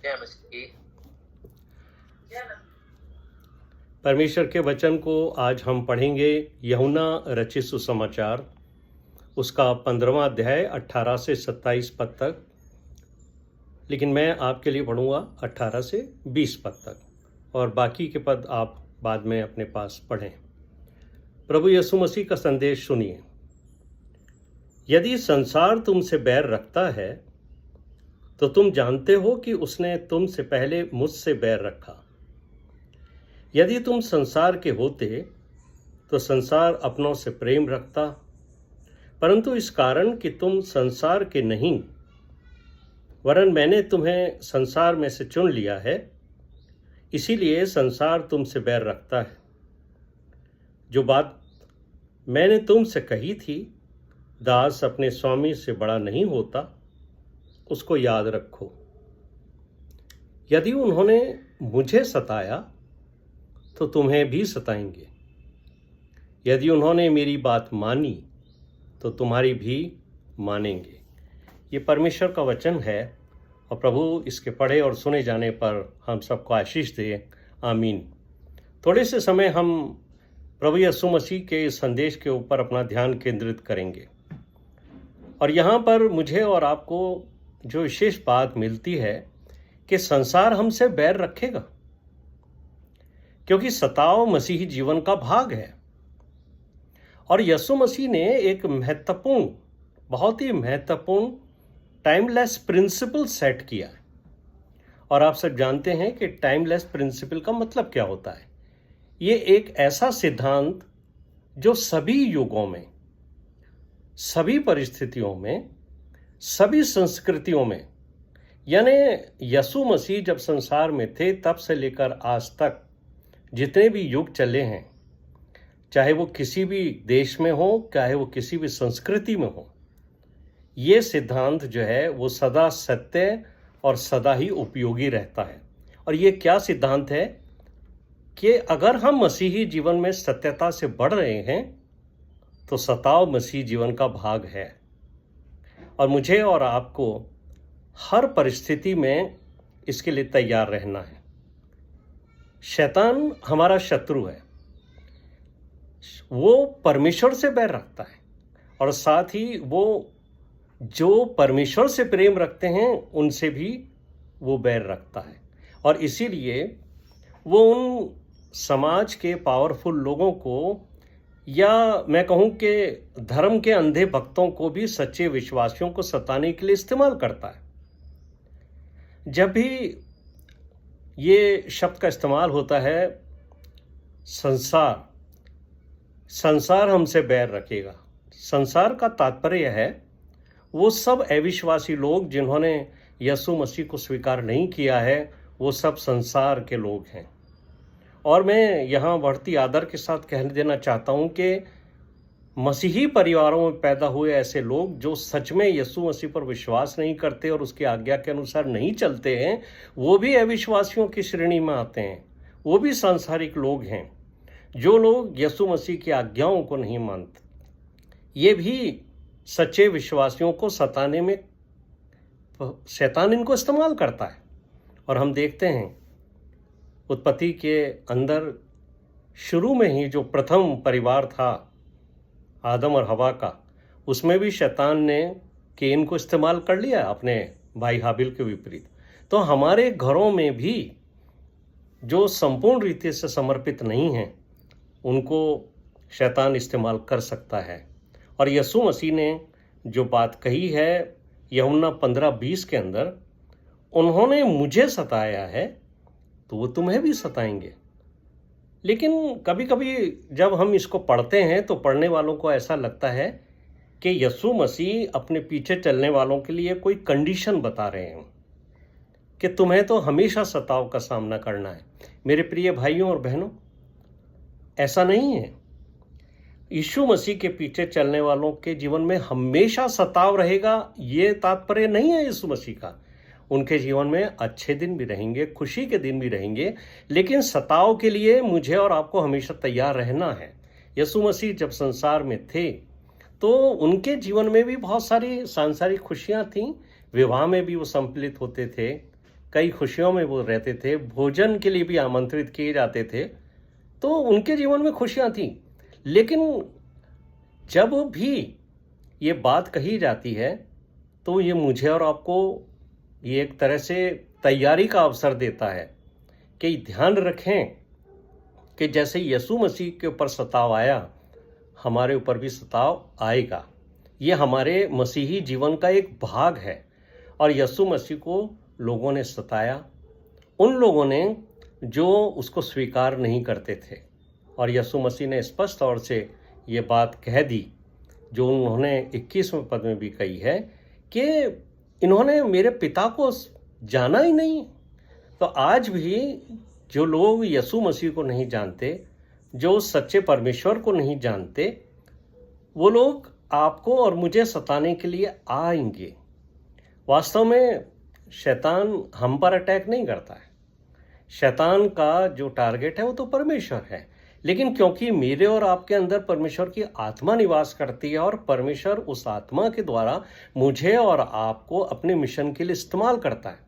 जय मसीह। परमेश्वर के वचन को आज हम पढ़ेंगे यूहन्ना रचित सुसमाचार, उसका 15वां अध्याय 18 से 27 पद तक। लेकिन मैं आपके लिए पढ़ूंगा 18 से 20 पद तक, और बाकी के पद आप बाद में अपने पास पढ़ें। प्रभु यीशु मसीह का संदेश सुनिए। यदि संसार तुमसे बैर रखता है तो तुम जानते हो कि उसने तुमसे पहले मुझसे बैर रखा। यदि तुम संसार के होते तो संसार अपनों से प्रेम रखता, परंतु इस कारण कि तुम संसार के नहीं वरन मैंने तुम्हें संसार में से चुन लिया है, इसीलिए संसार तुमसे बैर रखता है। जो बात मैंने तुमसे कही थी, दास अपने स्वामी से बड़ा नहीं होता, उसको याद रखो। यदि उन्होंने मुझे सताया तो तुम्हें भी सताएंगे। यदि उन्होंने मेरी बात मानी तो तुम्हारी भी मानेंगे। ये परमेश्वर का वचन है, और प्रभु इसके पढ़े और सुने जाने पर हम सबको आशीष दे। आमीन। थोड़े से समय हम प्रभु यीशु मसीह के इस संदेश के ऊपर अपना ध्यान केंद्रित करेंगे। और यहाँ पर मुझे और आपको जो विशेष बात मिलती है कि संसार हमसे बैर रखेगा, क्योंकि सताव मसीही जीवन का भाग है। और यीशु मसीह ने एक महत्वपूर्ण, बहुत ही महत्वपूर्ण टाइमलेस प्रिंसिपल सेट किया है। और आप सब जानते हैं कि टाइमलेस प्रिंसिपल का मतलब क्या होता है। ये एक ऐसा सिद्धांत जो सभी युगों में, सभी परिस्थितियों में, सभी संस्कृतियों में, यानी यीशु मसीह जब संसार में थे तब से लेकर आज तक जितने भी युग चले हैं, चाहे वो किसी भी देश में हो, चाहे वो किसी भी संस्कृति में हो, ये सिद्धांत जो है वो सदा सत्य और सदा ही उपयोगी रहता है। और ये क्या सिद्धांत है कि अगर हम मसीही जीवन में सत्यता से बढ़ रहे हैं तो सताव मसीही जीवन का भाग है। और मुझे और आपको हर परिस्थिति में इसके लिए तैयार रहना है। शैतान हमारा शत्रु है, वो परमेश्वर से बैर रखता है, और साथ ही वो जो परमेश्वर से प्रेम रखते हैं उनसे भी वो बैर रखता है। और इसीलिए वो उन समाज के पावरफुल लोगों को, या मैं कहूं कि धर्म के अंधे भक्तों को भी सच्चे विश्वासियों को सताने के लिए इस्तेमाल करता है। जब भी ये शब्द का इस्तेमाल होता है, संसार हमसे बैर रखेगा, संसार का तात्पर्य है वो सब अविश्वासी लोग जिन्होंने यीशु मसीह को स्वीकार नहीं किया है, वो सब संसार के लोग हैं। और मैं यहाँ बढ़ती आदर के साथ कह देना चाहता हूँ कि मसीही परिवारों में पैदा हुए ऐसे लोग जो सच में यीशु मसीह पर विश्वास नहीं करते और उसकी आज्ञा के अनुसार नहीं चलते हैं, वो भी अविश्वासियों की श्रेणी में आते हैं। वो भी सांसारिक लोग हैं, जो लोग यीशु मसीह की आज्ञाओं को नहीं मानते। ये भी सच्चे विश्वासियों को सताने में शैतान इनको इस्तेमाल करता है। और हम देखते हैं उत्पत्ति के अंदर शुरू में ही जो प्रथम परिवार था आदम और हवा का, उसमें भी शैतान ने केन को इस्तेमाल कर लिया अपने भाई हाबिल के विपरीत। तो हमारे घरों में भी जो संपूर्ण रीति से समर्पित नहीं हैं, उनको शैतान इस्तेमाल कर सकता है। और यीशु मसीह ने जो बात कही है यूहन्ना 15:20 के अंदर, उन्होंने मुझे सताया है तो वो तुम्हें भी सताएंगे। लेकिन कभी कभी जब हम इसको पढ़ते हैं तो पढ़ने वालों को ऐसा लगता है कि यीशु मसीह अपने पीछे चलने वालों के लिए कोई कंडीशन बता रहे हैं कि तुम्हें तो हमेशा सताव का सामना करना है। मेरे प्रिय भाइयों और बहनों, ऐसा नहीं है। यीशु मसीह के पीछे चलने वालों के जीवन में हमेशा सताव रहेगा, ये तात्पर्य नहीं है यीशु मसीह का। उनके जीवन में अच्छे दिन भी रहेंगे, खुशी के दिन भी रहेंगे, लेकिन सताव के लिए मुझे और आपको हमेशा तैयार रहना है। यीशु मसीह जब संसार में थे तो उनके जीवन में भी बहुत सारी सांसारिक खुशियां थीं, विवाह में भी वो सम्मिलित होते थे, कई खुशियों में वो रहते थे, भोजन के लिए भी आमंत्रित किए जाते थे, तो उनके जीवन में खुशियां थी। लेकिन जब भी ये बात कही जाती है, तो ये मुझे और आपको ये एक तरह से तैयारी का अवसर देता है कि ध्यान रखें कि जैसे यीशु मसीह के ऊपर सताव आया, हमारे ऊपर भी सताव आएगा। ये हमारे मसीही जीवन का एक भाग है। और यीशु मसीह को लोगों ने सताया, उन लोगों ने जो उसको स्वीकार नहीं करते थे। और यीशु मसीह ने स्पष्ट तौर से ये बात कह दी, जो उन्होंने 21वें पद में भी कही है, कि इन्होंने मेरे पिता को जाना ही नहीं। तो आज भी जो लोग यीशु मसीह को नहीं जानते, जो सच्चे परमेश्वर को नहीं जानते, वो लोग आपको और मुझे सताने के लिए आएंगे। वास्तव में शैतान हम पर अटैक नहीं करता है। शैतान का जो टारगेट है वो तो परमेश्वर है। लेकिन क्योंकि मेरे और आपके अंदर परमेश्वर की आत्मा निवास करती है और परमेश्वर उस आत्मा के द्वारा मुझे और आपको अपने मिशन के लिए इस्तेमाल करता है।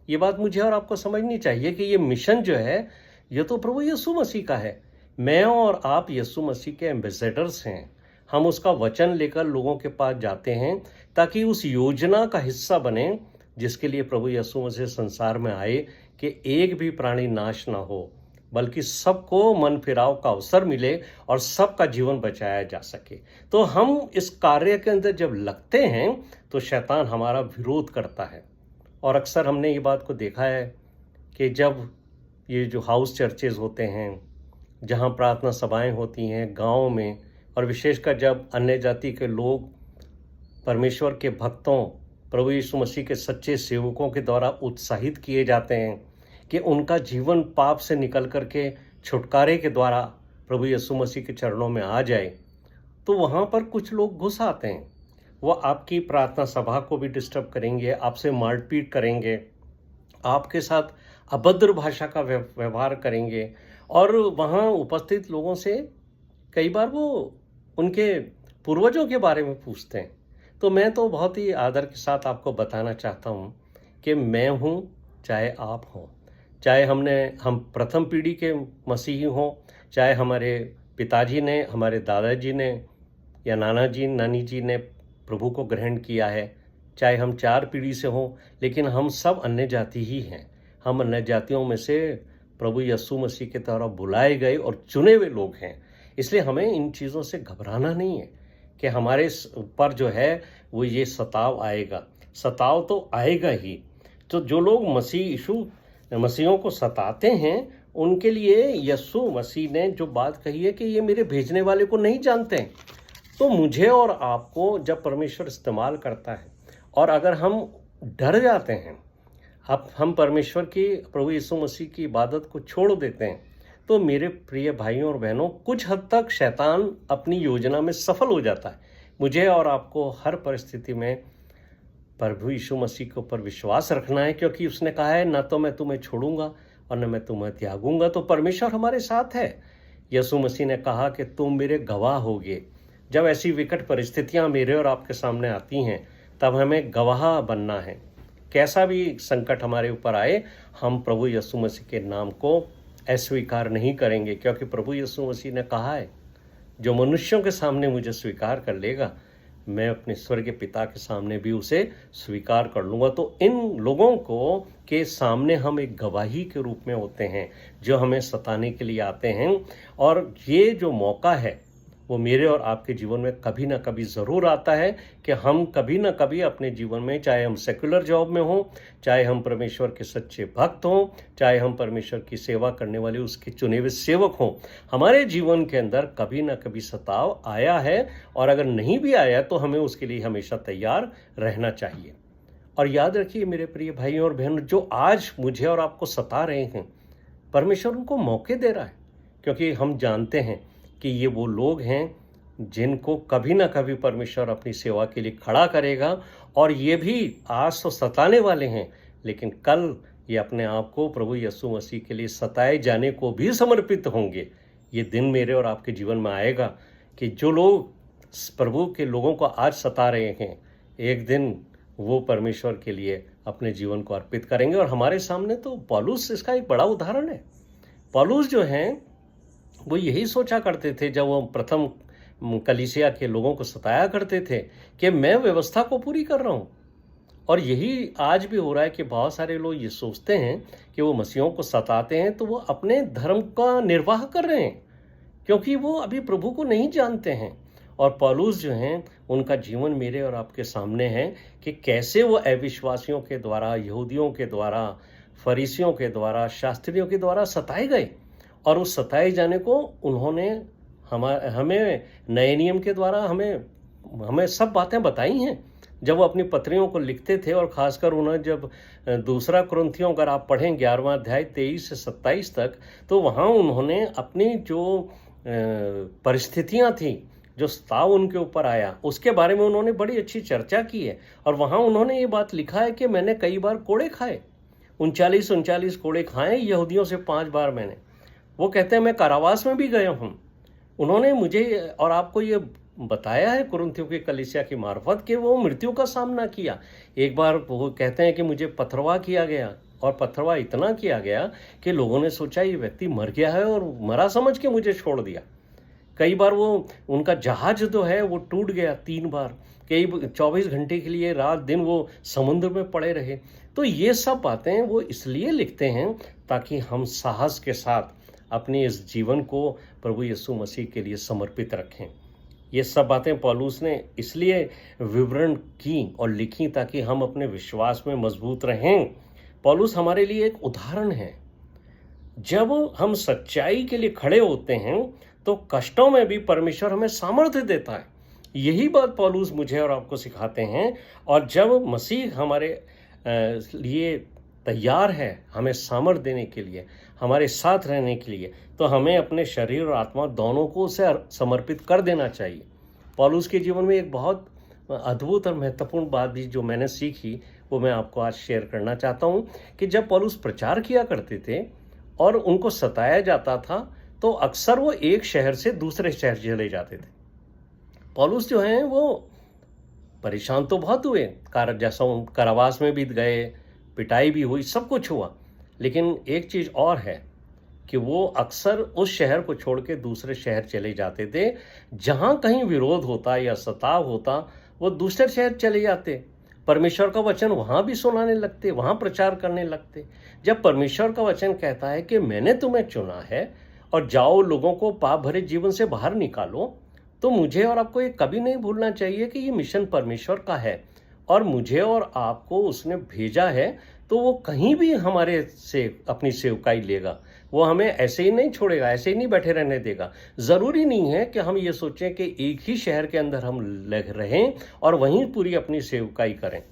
ये बात मुझे और आपको समझनी चाहिए कि ये मिशन जो है, ये तो प्रभु यीशु मसीह का है। मैं और आप यीशु मसीह के एम्बेसडर्स हैं। हम उसका वचन लेकर लोगों के पास जाते हैं ताकि उस योजना का हिस्सा बने जिसके लिए प्रभु यीशु मसीह संसार में आए, कि एक भी प्राणी नाश ना हो, बल्कि सबको मन फिराव का अवसर मिले और सबका जीवन बचाया जा सके। तो हम इस कार्य के अंदर जब लगते हैं तो शैतान हमारा विरोध करता है। और अक्सर हमने ये बात को देखा है कि जब ये जो हाउस चर्चेज होते हैं, जहाँ प्रार्थना सभाएं होती हैं गाँव में, और विशेषकर जब अन्य जाति के लोग परमेश्वर के भक्तों, प्रभु यीशु मसीह के सच्चे सेवकों के द्वारा उत्साहित किए जाते हैं कि उनका जीवन पाप से निकल करके छुटकारे के द्वारा प्रभु यीशु मसीह के चरणों में आ जाए, तो वहाँ पर कुछ लोग घुस आते हैं। वो आपकी प्रार्थना सभा को भी डिस्टर्ब करेंगे, आपसे मारपीट करेंगे, आपके साथ अभद्र भाषा का व्यवहार करेंगे, और वहाँ उपस्थित लोगों से कई बार वो उनके पूर्वजों के बारे में पूछते हैं। तो मैं तो बहुत ही आदर के साथ आपको बताना चाहता हूँ कि मैं हूँ, चाहे आप हों, चाहे हम प्रथम पीढ़ी के मसीही हों, चाहे हमारे पिताजी ने, हमारे दादाजी ने या नानी जी ने प्रभु को ग्रहण किया है, चाहे हम 4 पीढ़ी से हों, लेकिन हम सब अन्य जाति ही हैं। हम अन्य जातियों में से प्रभु यीशु मसीह के द्वारा बुलाए गए और चुने हुए लोग हैं। इसलिए हमें इन चीज़ों से घबराना नहीं है कि हमारे ऊपर जो है वो ये सताव आएगा। सताव तो आएगा ही। तो जो लोग मसीहों को सताते हैं, उनके लिए यीशु मसीह ने जो बात कही है कि ये मेरे भेजने वाले को नहीं जानते हैं। तो मुझे और आपको जब परमेश्वर इस्तेमाल करता है, और अगर हम डर जाते हैं, हम परमेश्वर की, प्रभु यीशु मसीह की इबादत को छोड़ देते हैं, तो मेरे प्रिय भाइयों और बहनों, कुछ हद तक शैतान अपनी योजना में सफल हो जाता है। मुझे और आपको हर परिस्थिति में प्रभु यीशु मसीह के ऊपर विश्वास रखना है, क्योंकि उसने कहा है, ना तो मैं तुम्हें छोड़ूंगा और न मैं तुम्हें त्यागूंगा। तो परमेश्वर हमारे साथ है। यीशु मसीह ने कहा कि तुम मेरे गवाह होगे। जब ऐसी विकट परिस्थितियां मेरे और आपके सामने आती हैं, तब हमें गवाह बनना है। कैसा भी संकट हमारे ऊपर आए, हम प्रभु यीशु मसीह के नाम को अस्वीकार नहीं करेंगे, क्योंकि प्रभु यीशु मसीह ने कहा है, जो मनुष्यों के सामने मुझे स्वीकार कर लेगा, मैं अपने स्वर्गीय पिता के सामने भी उसे स्वीकार कर लूँगा। तो इन लोगों को के सामने हम एक गवाही के रूप में होते हैं, जो हमें सताने के लिए आते हैं। और ये जो मौका है, वो मेरे और आपके जीवन में कभी ना कभी ज़रूर आता है कि हम कभी ना कभी अपने जीवन में, चाहे हम सेकुलर जॉब में हों, चाहे हम परमेश्वर के सच्चे भक्त हों, चाहे हम परमेश्वर की सेवा करने वाले उसके चुने हुए सेवक हों, हमारे जीवन के अंदर कभी ना कभी सताव आया है। और अगर नहीं भी आया तो हमें उसके लिए हमेशा तैयार रहना चाहिए। और याद रखिए मेरे प्रिय भाइयों और बहनों, जो आज मुझे और आपको सता रहे हैं, परमेश्वर उनको मौके दे रहा है, क्योंकि हम जानते हैं कि ये वो लोग हैं जिनको कभी ना कभी परमेश्वर अपनी सेवा के लिए खड़ा करेगा। और ये भी आज तो सताने वाले हैं, लेकिन कल ये अपने आप को प्रभु यीशु मसीह के लिए सताए जाने को भी समर्पित होंगे। ये दिन मेरे और आपके जीवन में आएगा कि जो लोग प्रभु के लोगों को आज सता रहे हैं, एक दिन वो परमेश्वर के लिए अपने जीवन को अर्पित करेंगे। और हमारे सामने तो पौलुस इसका एक बड़ा उदाहरण है। पौलुस जो हैं वो यही सोचा करते थे जब वो प्रथम कलीसिया के लोगों को सताया करते थे कि मैं व्यवस्था को पूरी कर रहा हूँ। और यही आज भी हो रहा है कि बहुत सारे लोग ये सोचते हैं कि वो मसीहों को सताते हैं तो वो अपने धर्म का निर्वाह कर रहे हैं, क्योंकि वो अभी प्रभु को नहीं जानते हैं। और पौलुस जो हैं उनका जीवन मेरे और आपके सामने है कि कैसे वो अविश्वासियों के द्वारा, यहूदियों के द्वारा, फरीसियों के द्वारा, शास्त्रियों के द्वारा सताए गए। और उस सताए जाने को उन्होंने हमें नए नियम के द्वारा हमें सब बातें बताई हैं जब वो अपनी पत्रियों को लिखते थे। और ख़ासकर उन्हें जब दूसरा कुरिन्थियों अगर आप पढ़ें 11वां अध्याय 23 से 27 तक, तो वहाँ उन्होंने अपनी जो परिस्थितियाँ थी, जो स्ताव उनके ऊपर आया, उसके बारे में उन्होंने बड़ी अच्छी चर्चा की है। और वहाँ उन्होंने ये बात लिखा है कि मैंने कई बार कोड़े खाए, 39 कोड़े खाए यहूदियों से 5 बार मैंने। वो कहते हैं मैं कारावास में भी गया हूँ। उन्होंने मुझे और आपको ये बताया है कुरिन्थियों की कलीसिया की मार्फत कि वो मृत्यु का सामना किया। एक बार वो कहते हैं कि मुझे पथरवा किया गया, और पथरवा इतना किया गया कि लोगों ने सोचा ये व्यक्ति मर गया है और मरा समझ के मुझे छोड़ दिया। कई बार वो उनका जहाज जो है वो टूट गया 3 बार, कई 24 घंटे के लिए रात दिन वो समुद्र में पड़े रहे। तो ये सब बातें वो इसलिए लिखते हैं ताकि हम साहस के साथ अपने इस जीवन को प्रभु यीशु मसीह के लिए समर्पित रखें। ये सब बातें पौलुस ने इसलिए विवरण की और लिखी ताकि हम अपने विश्वास में मजबूत रहें। पौलुस हमारे लिए एक उदाहरण है। जब हम सच्चाई के लिए खड़े होते हैं तो कष्टों में भी परमेश्वर हमें सामर्थ्य देता है। यही बात पौलुस मुझे और आपको सिखाते हैं। और जब मसीह हमारे लिए तैयार है हमें सामर्थ्य देने के लिए, हमारे साथ रहने के लिए, तो हमें अपने शरीर और आत्मा दोनों को उसे समर्पित कर देना चाहिए। पौलुस के जीवन में एक बहुत अद्भुत और महत्वपूर्ण बात भी जो मैंने सीखी वो मैं आपको आज शेयर करना चाहता हूँ कि जब पौलुस प्रचार किया करते थे और उनको सताया जाता था तो अक्सर वो एक शहर से दूसरे शहर चले जाते थे। पौलुस जो हैं वो परेशान तो बहुत हुए, कारावास में भी गए, पिटाई भी हुई, सब कुछ हुआ। लेकिन एक चीज़ और है कि वो अक्सर उस शहर को छोड़ के दूसरे शहर चले जाते थे। जहाँ कहीं विरोध होता या सताव होता वो दूसरे शहर चले जाते, परमेश्वर का वचन वहाँ भी सुनाने लगते, वहाँ प्रचार करने लगते। जब परमेश्वर का वचन कहता है कि मैंने तुम्हें चुना है और जाओ लोगों को पाप भरे जीवन से बाहर निकालो, तो मुझे और आपको ये कभी नहीं भूलना चाहिए कि ये मिशन परमेश्वर का है और मुझे और आपको उसने भेजा है। तो वो कहीं भी हमारे से अपनी सेवकाई लेगा, वो हमें ऐसे ही नहीं छोड़ेगा, ऐसे ही नहीं बैठे रहने देगा। ज़रूरी नहीं है कि हम ये सोचें कि एक ही शहर के अंदर हम लग रहें और वहीं पूरी अपनी सेवकाई करें,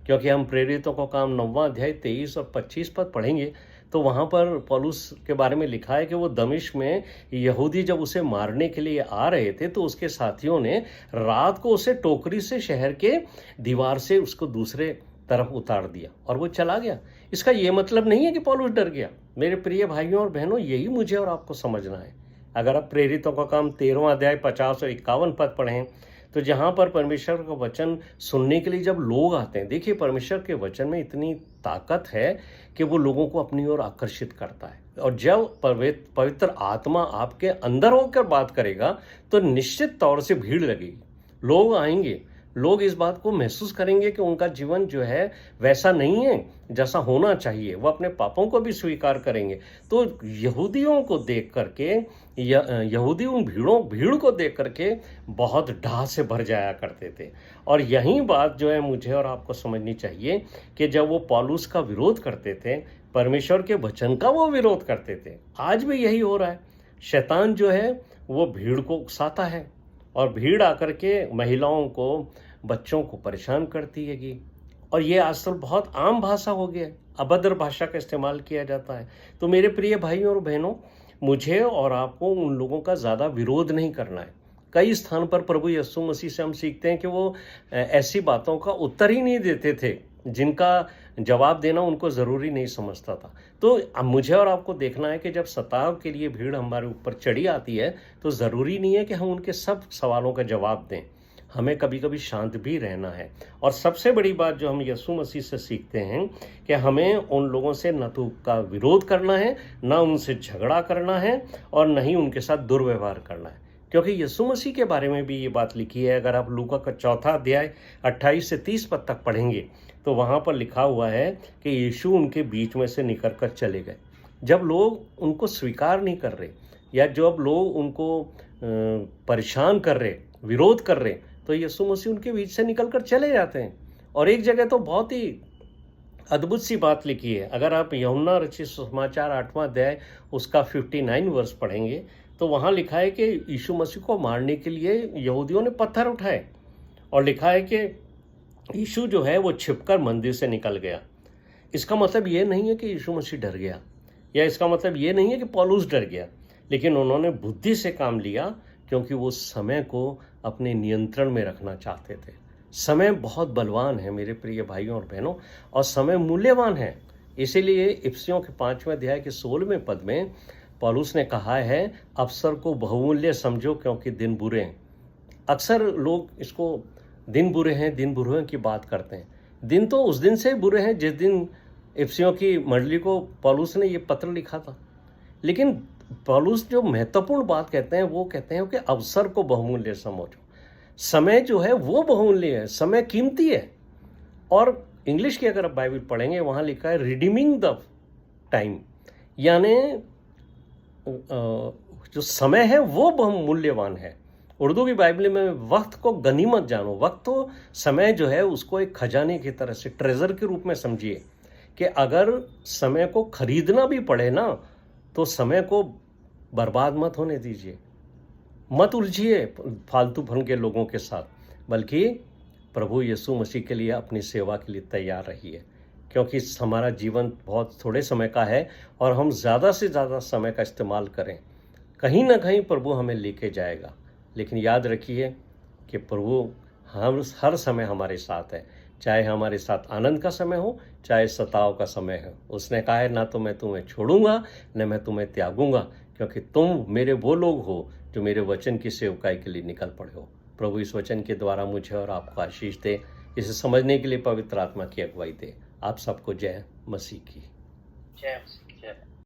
क्योंकि हम प्रेरितों का काम 9वां अध्याय 23 और 25 पद पढ़ेंगे तो वहाँ पर पौलुस के बारे में लिखा है कि वो दमिश्क में यहूदी जब उसे मारने के लिए आ रहे थे तो उसके साथियों ने रात को उसे टोकरी से शहर के दीवार से उसको दूसरे तरफ उतार दिया और वो चला गया। इसका ये मतलब नहीं है कि पौलुस डर गया। मेरे प्रिय भाइयों और बहनों, यही मुझे और आपको समझना है। अगर आप प्रेरितों का काम 13वां अध्याय 50 और 51 पद पढ़ें तो जहाँ पर परमेश्वर का वचन सुनने के लिए जब लोग आते हैं, देखिए परमेश्वर के वचन में इतनी ताकत है कि वो लोगों को अपनी ओर आकर्षित करता है। और जब पवित्र आत्मा आपके अंदर होकर बात करेगा तो निश्चित तौर से भीड़ लगेगी, लोग आएंगे, लोग इस बात को महसूस करेंगे कि उनका जीवन जो है वैसा नहीं है जैसा होना चाहिए, वो अपने पापों को भी स्वीकार करेंगे। तो यहूदियों को देख करके यहूदी उन भीड़ को देख करके बहुत डाह से भर जाया करते थे। और यही बात जो है मुझे और आपको समझनी चाहिए कि जब वो पौलुस का विरोध करते थे, परमेश्वर के वचन का वो विरोध करते थे। आज भी यही हो रहा है। शैतान जो है वो भीड़ को उकसाता है और भीड़ आकर के महिलाओं को, बच्चों को परेशान करती है। और ये आजकल बहुत आम भाषा हो गया है, अभद्र भाषा का इस्तेमाल किया जाता है। तो मेरे प्रिय भाइयों और बहनों, मुझे और आपको उन लोगों का ज़्यादा विरोध नहीं करना है। कई स्थान पर प्रभु यीशु मसीह से हम सीखते हैं कि वो ऐसी बातों का उत्तर ही नहीं देते थे जिनका जवाब देना उनको ज़रूरी नहीं समझता था। तो अब मुझे और आपको देखना है कि जब सताव के लिए भीड़ हमारे ऊपर चढ़ी आती है तो ज़रूरी नहीं है कि हम उनके सब सवालों का जवाब दें। हमें कभी कभी शांत भी रहना है। और सबसे बड़ी बात जो हम यीशु मसीह से सीखते हैं कि हमें उन लोगों से न तो का विरोध करना है, न उनसे झगड़ा करना है, और न ही उनके साथ दुर्व्यवहार करना है। क्योंकि यीशु मसीह के बारे में भी ये बात लिखी है। अगर आप लूका का 4 अध्याय 28 से 30 पद तक पढ़ेंगे तो वहाँ पर लिखा हुआ है कि यीशु उनके बीच में से निकल कर चले गए। जब लोग उनको स्वीकार नहीं कर रहे, या जब लोग उनको परेशान कर रहे, विरोध कर रहे, तो यीशु मसीह उनके बीच से निकल कर चले जाते हैं। और एक जगह तो बहुत ही अद्भुत सी बात लिखी है। अगर आप यूहन्ना रचित सुसमाचार 8वां अध्याय उसका 59 वर्ष पढ़ेंगे तो वहाँ लिखा है कि यीशु मसीह को मारने के लिए यहूदियों ने पत्थर उठाए, और लिखा है कि यीशु जो है वो छिपकर मंदिर से निकल गया। इसका मतलब ये नहीं है कि यीशु मसीह डर गया, या इसका मतलब ये नहीं है कि पौलुस डर गया, लेकिन उन्होंने बुद्धि से काम लिया, क्योंकि वो समय को अपने नियंत्रण में रखना चाहते थे। समय बहुत बलवान है मेरे प्रिय भाइयों और बहनों, और समय मूल्यवान है। इसीलिए इफिसियों के 5वें अध्याय के 16वें पद में पौलुस ने कहा है, अवसर को बहुमूल्य समझो क्योंकि दिन बुरे हैं। अक्सर लोग इसको दिन बुरे हैं, दिन बुरे हैं की बात करते हैं। दिन तो उस दिन से बुरे हैं जिस दिन इफिसियों की मंडली को पौलुस ने ये पत्र लिखा था। लेकिन पौलुस जो महत्वपूर्ण बात कहते हैं वो कहते हैं कि अवसर को बहुमूल्य समझो। समय जो है वो बहुमूल्य है, समय कीमती है। और इंग्लिश की अगर आप बाइबल पढ़ेंगे वहाँ लिखा है रिडीमिंग द टाइम, यानी जो समय है वो बहुमूल्यवान है। उर्दू की बाइबल में वक्त को गनीमत जानो। वक्त तो समय जो है उसको एक खजाने की तरह से, ट्रेजर के रूप में समझिए, कि अगर समय को खरीदना भी पड़े ना तो समय को बर्बाद मत होने दीजिए, मत उलझिए फालतू फन के लोगों के साथ, बल्कि प्रभु यीशु मसीह के लिए अपनी सेवा के लिए तैयार रहिए। क्योंकि हमारा जीवन बहुत थोड़े समय का है, और हम ज़्यादा से ज़्यादा समय का इस्तेमाल करें, कहीं ना कहीं प्रभु हमें लेके जाएगा। लेकिन याद रखिए कि प्रभु हर समय हमारे साथ है, चाहे हमारे साथ आनंद का समय हो, चाहे सताव का समय हो। उसने कहा है, ना तो मैं तुम्हें छोड़ूंगा, न मैं तुम्हें त्यागूंगा, क्योंकि तुम मेरे वो लोग हो जो मेरे वचन की सेवकाई के लिए निकल पड़े हो। प्रभु इस वचन के द्वारा मुझे और आपको आशीष दे, इसे समझने के लिए पवित्र आत्मा की अगुवाई दे। आप सबको जय मसीह की। जय मसीह।